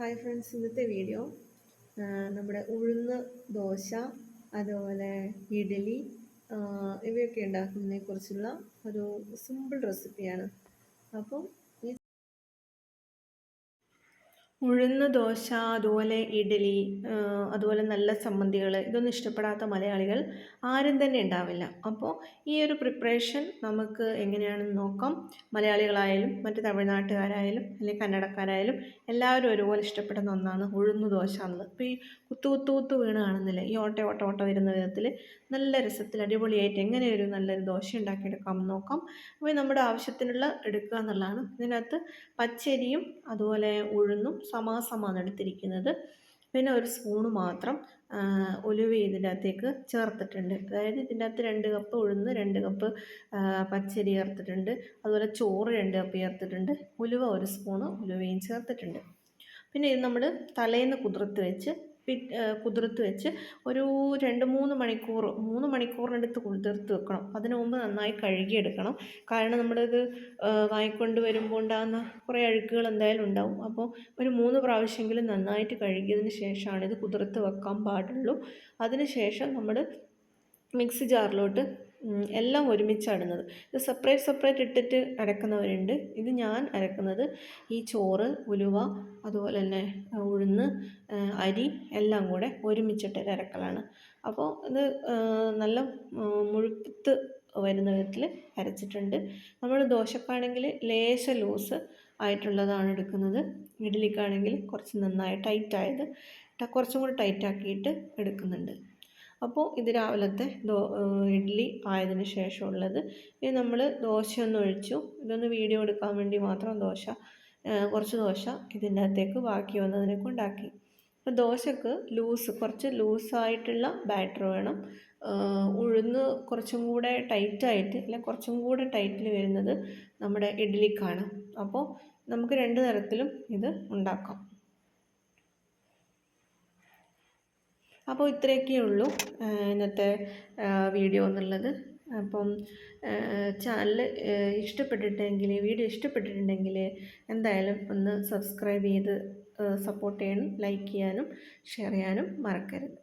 Hi friends, ഇന്നത്തെ video നമ്മുടെ ഉഴുന്ന് ദോശ, അതുപോലെ ഇഡ്ഡലി ഇവയൊക്കെ ഉണ്ടാക്കുന്നതിനെക്കുറിച്ചുള്ള ഒരു സിമ്പിൾ റെസിപ്പിയാണ്. അപ്പം ഉഴുന്ന് ദോശ, അതുപോലെ ഇഡ്ഡലി, അതുപോലെ നല്ല ചമ്മന്തികൾ, ഇതൊന്നും ഇഷ്ടപ്പെടാത്ത മലയാളികൾ ആരും തന്നെ ഉണ്ടാവില്ല. അപ്പോൾ ഈ ഒരു പ്രിപ്പറേഷൻ നമുക്ക് എങ്ങനെയാണെന്ന് നോക്കാം. മലയാളികളായാലും മറ്റ് തമിഴ്നാട്ടുകാരായാലും അല്ലെങ്കിൽ കന്നഡക്കാരായാലും എല്ലാവരും ഒരുപോലെ ഇഷ്ടപ്പെടുന്ന ഒന്നാണ് ഉഴുന്ന് ദോശ എന്നുള്ളത്. അപ്പോൾ ഈ കുത്തു വീണ് കാണുന്നില്ല, ഈ ഓട്ട വരുന്ന വിധത്തിൽ നല്ല രസത്തിൽ അടിപൊളിയായിട്ട് എങ്ങനെ ഒരു നല്ലൊരു ദോശ ഉണ്ടാക്കിയെടുക്കാമെന്ന് നോക്കാം. അപ്പോൾ നമ്മുടെ ആവശ്യത്തിനുള്ള എടുക്കുക എന്നുള്ളതാണ്. ഇതിനകത്ത് പച്ചരിയും അതുപോലെ ഉഴുന്നും സമാസമാണ് എടുത്തിരിക്കുന്നത്. പിന്നെ ഒരു സ്പൂണ് മാത്രം ഉലുവ ഇതിൻ്റെ അകത്തേക്ക് ചേർത്തിട്ടുണ്ട്. അതായത് ഇതിൻ്റെ അകത്ത് 2 കപ്പ് ഉഴുന്ന്, 2 കപ്പ് പച്ചരി ചേർത്തിട്ടുണ്ട്. അതുപോലെ ചോറ് 2 കപ്പ് ചേർത്തിട്ടുണ്ട്. ഉലുവ 1 സ്പൂണ് ഉലുവയും ചേർത്തിട്ടുണ്ട്. പിന്നെ ഇത് നമ്മൾ തലേന്ന് കുതിർത്ത് വെച്ച് ഒരു 2-3 മണിക്കൂർ 3 മണിക്കൂറിനടുത്ത് കുതിർത്ത് വെക്കണം. അതിനു മുമ്പ് നന്നായി കഴുകിയെടുക്കണം. കാരണം നമ്മളിത് വാങ്ങിക്കൊണ്ട് വരുമ്പോൾ ഉണ്ടാകുന്ന കുറേ അഴുക്കുകൾ എന്തായാലും ഉണ്ടാവും. അപ്പോൾ ഒരു 3 പ്രാവശ്യമെങ്കിലും നന്നായിട്ട് കഴുകിയതിന് ശേഷമാണ് ഇത് കുതിർത്ത് വെക്കാൻ പാടുള്ളൂ. അതിന് ശേഷം നമ്മൾ മിക്സി ജാറിലോട്ട് എല്ലാം ഒരുമിച്ചാണ് ഇടുന്നത്. ഇത് സെപ്പറേറ്റ് ഇട്ടിട്ട് അരക്കുന്നവരുണ്ട്. ഇത് ഞാൻ അരക്കുന്നത് ഈ ചോറ്, ഉലുവ, അതുപോലെ തന്നെ ഉഴുന്ന്, അരി എല്ലാം കൂടെ ഒരുമിച്ചിട്ട് അരക്കലാണ്. അപ്പോൾ ഇത് നല്ല മുഴുത്ത് വരുന്ന വിധത്തിൽ അരച്ചിട്ടുണ്ട്. നമ്മൾ ദോശക്കാണെങ്കിൽ ലേശം ലൂസ് ആയിട്ടുള്ളതാണ് എടുക്കുന്നത്. ഇഡ്ഡലിക്കാണെങ്കിൽ കുറച്ച് നന്നായി ടൈറ്റായത് കുറച്ചും കൂടി ടൈറ്റാക്കിയിട്ട് എടുക്കുന്നുണ്ട്. അപ്പോൾ ഇത് രാവിലത്തെ ഇഡ്ഡലി ആയതിനു ശേഷമുള്ളത്. ഇനി നമ്മൾ ദോശയൊന്ന് ഒഴിച്ചു. ഇതൊന്ന് വീഡിയോ എടുക്കാൻ വേണ്ടി മാത്രം കുറച്ച് ദോശ ഇതിൻ്റെ അകത്തേക്ക് ബാക്കി വന്നതിനെ കൊണ്ടാക്കി. അപ്പോൾ ദോശക്ക് കുറച്ച് ലൂസായിട്ടുള്ള ബാറ്റർ വേണം. ഉഴുന്ന് കുറച്ചും കൂടെ ടൈറ്റായിട്ട്, അല്ലെങ്കിൽ കുറച്ചും കൂടെ ടൈറ്റിൽ വരുന്നത് നമ്മുടെ ഇഡ്ഡലിക്കാണ്. അപ്പോൾ നമുക്ക് 2 തരത്തിലും ഇത് ഉണ്ടാക്കാം. അപ്പോൾ ഇത്രയൊക്കെ ഉള്ളൂ ഇന്നത്തെ വീഡിയോ എന്നുള്ളത്. അപ്പം വീഡിയോ ഇഷ്ടപ്പെട്ടിട്ടുണ്ടെങ്കിൽ എന്തായാലും ഒന്ന് സബ്സ്ക്രൈബ് ചെയ്ത് സപ്പോർട്ട് ചെയ്യാനും ലൈക്ക് ചെയ്യാനും ഷെയർ ചെയ്യാനും മറക്കരുത്.